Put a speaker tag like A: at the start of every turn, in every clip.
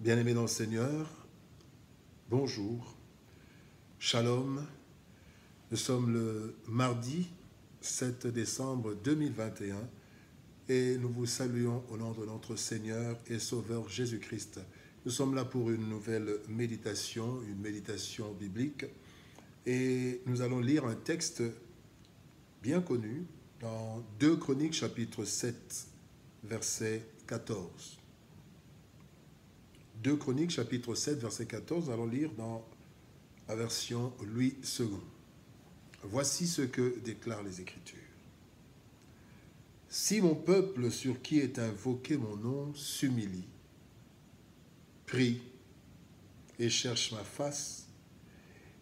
A: Bien-aimés dans le Seigneur, bonjour, shalom. Nous sommes le mardi 7 décembre 2021 et nous vous saluons au nom de notre Seigneur et Sauveur Jésus-Christ. Nous sommes là pour une nouvelle méditation, une méditation biblique, et nous allons lire un texte bien connu dans 2 Chroniques chapitre 7, verset 14. 2 Chroniques chapitre 7, verset 14, nous allons lire dans la version Louis II. Voici ce que déclarent les Écritures. Si mon peuple sur qui est invoqué mon nom s'humilie, prie et cherche ma face,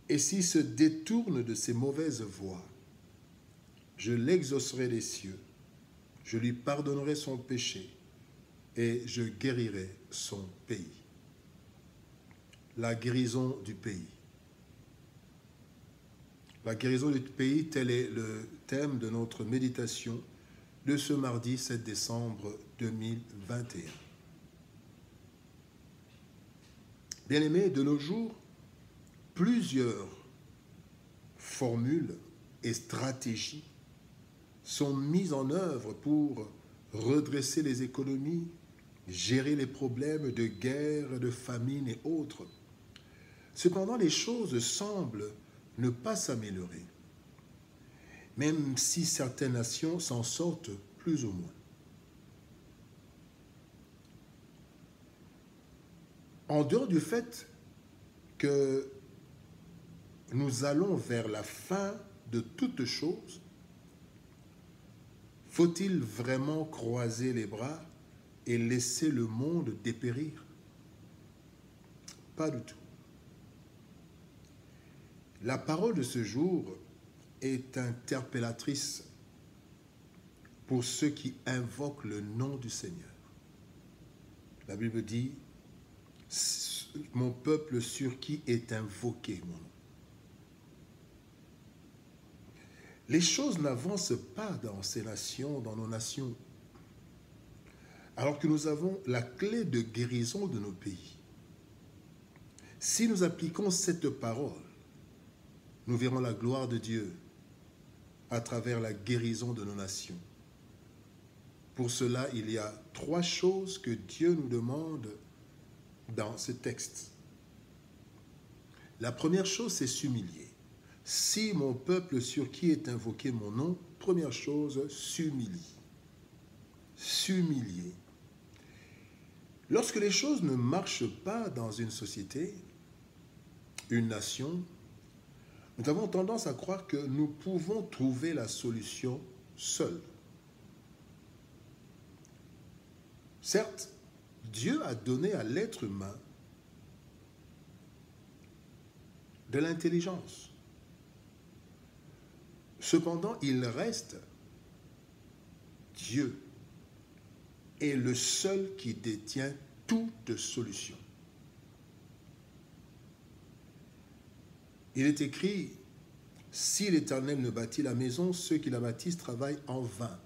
A: et s'il se détourne de ses mauvaises voies, je l'exaucerai des cieux, je lui pardonnerai son péché et je guérirai son pays. La guérison du pays. La guérison du pays, tel est le thème de notre méditation de ce mardi 7 décembre 2021. Bien-aimés, de nos jours, plusieurs formules et stratégies sont mises en œuvre pour redresser les économies, gérer les problèmes de guerre, de famine et autres. Cependant, les choses semblent ne pas s'améliorer, même si certaines nations s'en sortent plus ou moins. En dehors du fait que nous allons vers la fin de toutes choses, faut-il vraiment croiser les bras et laisser le monde dépérir? Pas du tout. La parole de ce jour est interpellatrice pour ceux qui invoquent le nom du Seigneur. La Bible dit « Mon peuple sur qui est invoqué mon nom ». Les choses n'avancent pas dans ces nations, dans nos nations, alors que nous avons la clé de guérison de nos pays. Si nous appliquons cette parole, nous verrons la gloire de Dieu à travers la guérison de nos nations. Pour cela, il y a 3 choses que Dieu nous demande dans ce texte. La première chose, c'est s'humilier. Si mon peuple sur qui est invoqué mon nom, première chose, s'humilie. S'humilier. Lorsque les choses ne marchent pas dans une société, une nation, nous avons tendance à croire que nous pouvons trouver la solution seuls. Certes, Dieu a donné à l'être humain de l'intelligence. Cependant, il reste Dieu est le seul qui détient toute solution. Il est écrit, si l'Éternel ne bâtit la maison, ceux qui la bâtissent travaillent en vain.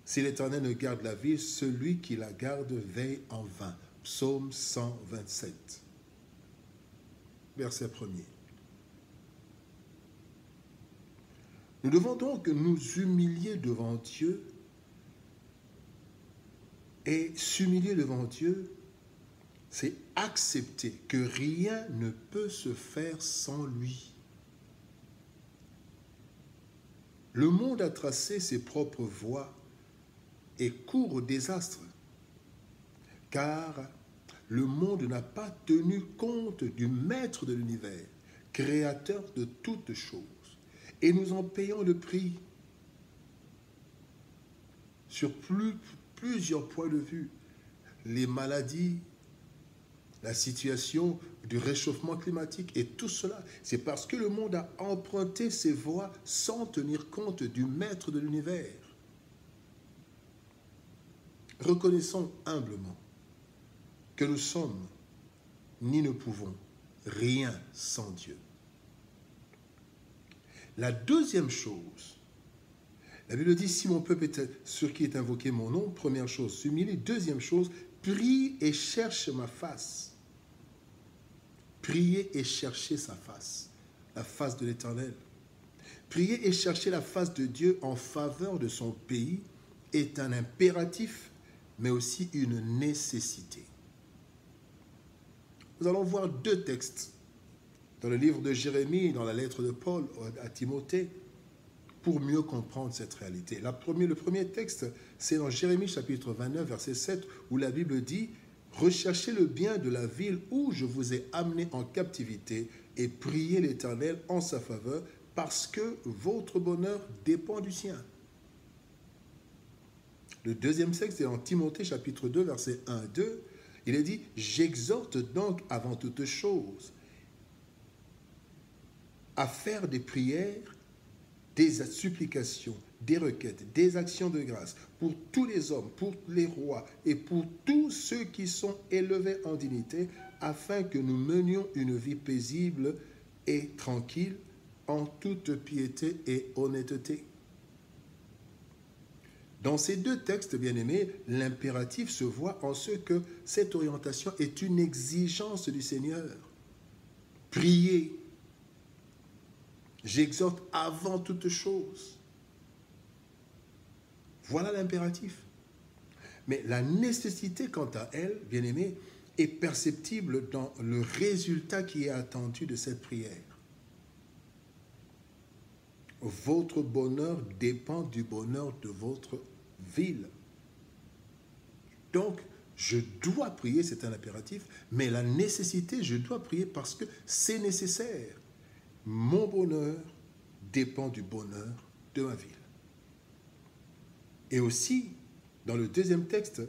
A: Si l'Éternel ne garde la ville, celui qui la garde veille en vain. Psaume 127, verset 1er. Nous devons donc nous humilier devant Dieu, et s'humilier devant Dieu, c'est accepter que rien ne peut se faire sans lui. Le monde a tracé ses propres voies et court au désastre, car le monde n'a pas tenu compte du Maître de l'univers, créateur de toutes choses, et nous en payons le prix sur plusieurs points de vue. Les maladies, la situation du réchauffement climatique et tout cela, c'est parce que le monde a emprunté ses voies sans tenir compte du Maître de l'univers. Reconnaissons humblement que nous sommes ni ne pouvons rien sans Dieu. La deuxième chose, la Bible dit, si mon peuple est sur qui est invoqué mon nom, première chose, s'humilie. Deuxième chose, prie et cherche ma face. Priez et cherchez sa face, la face de l'Éternel. Prier et chercher la face de Dieu en faveur de son pays est un impératif, mais aussi une nécessité. Nous allons voir deux textes dans le livre de Jérémie et dans la lettre de Paul à Timothée pour mieux comprendre cette réalité. Le premier texte, c'est dans Jérémie chapitre 29, verset 7, où la Bible dit « Recherchez le bien de la ville où je vous ai amené en captivité et priez l'Éternel en sa faveur, parce que votre bonheur dépend du sien. » Le deuxième texte est en Timothée chapitre 2, verset 1 à 2. Il est dit « J'exhorte donc avant toute chose à faire des prières, des supplications, des requêtes, des actions de grâce pour tous les hommes, pour les rois et pour tous ceux qui sont élevés en dignité, afin que nous menions une vie paisible et tranquille, en toute piété et honnêteté. » Dans ces deux textes, bien-aimés, l'impératif se voit en ce que cette orientation est une exigence du Seigneur. Priez. J'exhorte avant toute chose. Voilà l'impératif. Mais la nécessité, quant à elle, bien-aimés, est perceptible dans le résultat qui est attendu de cette prière. Votre bonheur dépend du bonheur de votre ville. Donc, je dois prier, c'est un impératif, mais la nécessité, je dois prier parce que c'est nécessaire. Mon bonheur dépend du bonheur de ma ville. Et aussi, dans le deuxième texte,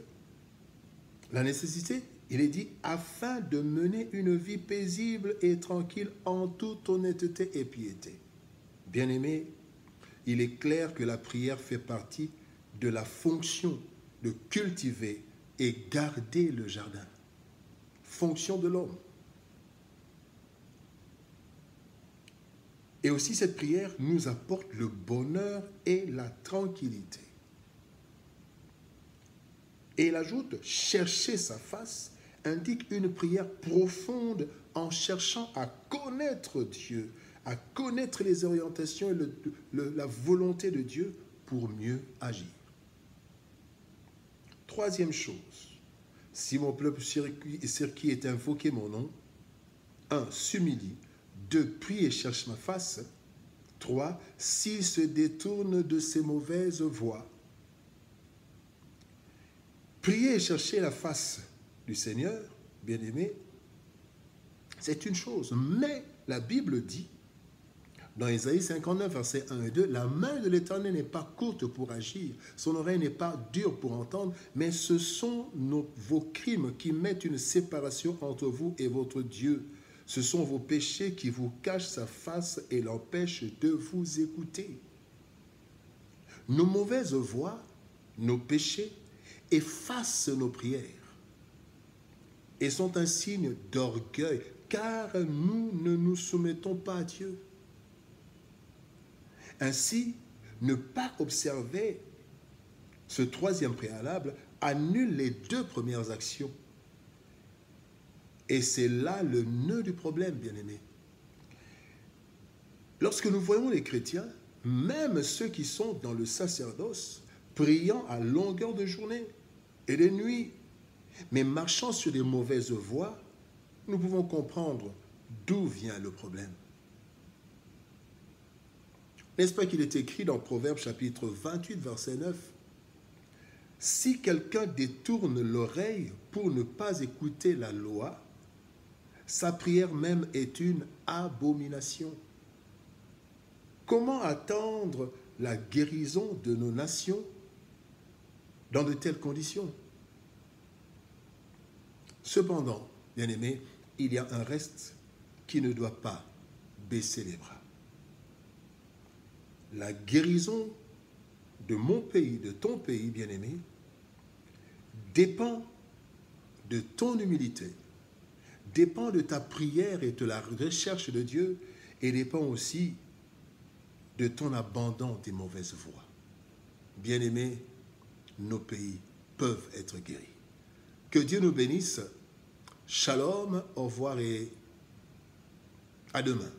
A: la nécessité, il est dit, afin de mener une vie paisible et tranquille en toute honnêteté et piété. Bien-aimés, il est clair que la prière fait partie de la fonction de cultiver et garder le jardin. Fonction de l'homme. Et aussi cette prière nous apporte le bonheur et la tranquillité. Et il ajoute, chercher sa face indique une prière profonde en cherchant à connaître Dieu, à connaître les orientations et la volonté de Dieu pour mieux agir. Troisième chose, si mon peuple sur qui est invoqué mon nom, 1. S'humilie, 2. Prie et cherche ma face, 3. S'il se détourne de ses mauvaises voies. Prier et chercher la face du Seigneur, bien-aimé, c'est une chose, mais la Bible dit, dans Ésaïe 59, versets 1 et 2, « La main de l'Éternel n'est pas courte pour agir, son oreille n'est pas dure pour entendre, mais ce sont vos crimes qui mettent une séparation entre vous et votre Dieu. Ce sont vos péchés qui vous cachent sa face et l'empêchent de vous écouter. » Nos mauvaises voies, nos péchés, effacent nos prières et sont un signe d'orgueil, car nous ne nous soumettons pas à Dieu. Ainsi, ne pas observer ce troisième préalable annule les deux premières actions. Et c'est là le nœud du problème, bien-aimés. Lorsque nous voyons les chrétiens, même ceux qui sont dans le sacerdoce, priant à longueur de journée et de nuit, mais marchant sur des mauvaises voies, nous pouvons comprendre d'où vient le problème. N'est-ce pas qu'il est écrit dans Proverbes chapitre 28, verset 9 ? « Si quelqu'un détourne l'oreille pour ne pas écouter la loi, sa prière même est une abomination. » Comment attendre la guérison de nos nations dans de telles conditions? Cependant, bien-aimés, il y a un reste qui ne doit pas baisser les bras. La guérison de mon pays, de ton pays, bien-aimé, dépend de ton humilité, dépend de ta prière et de la recherche de Dieu, et dépend aussi de ton abandon des mauvaises voies. Bien-aimés, nos pays peuvent être guéris. Que Dieu nous bénisse. Shalom, au revoir et à demain.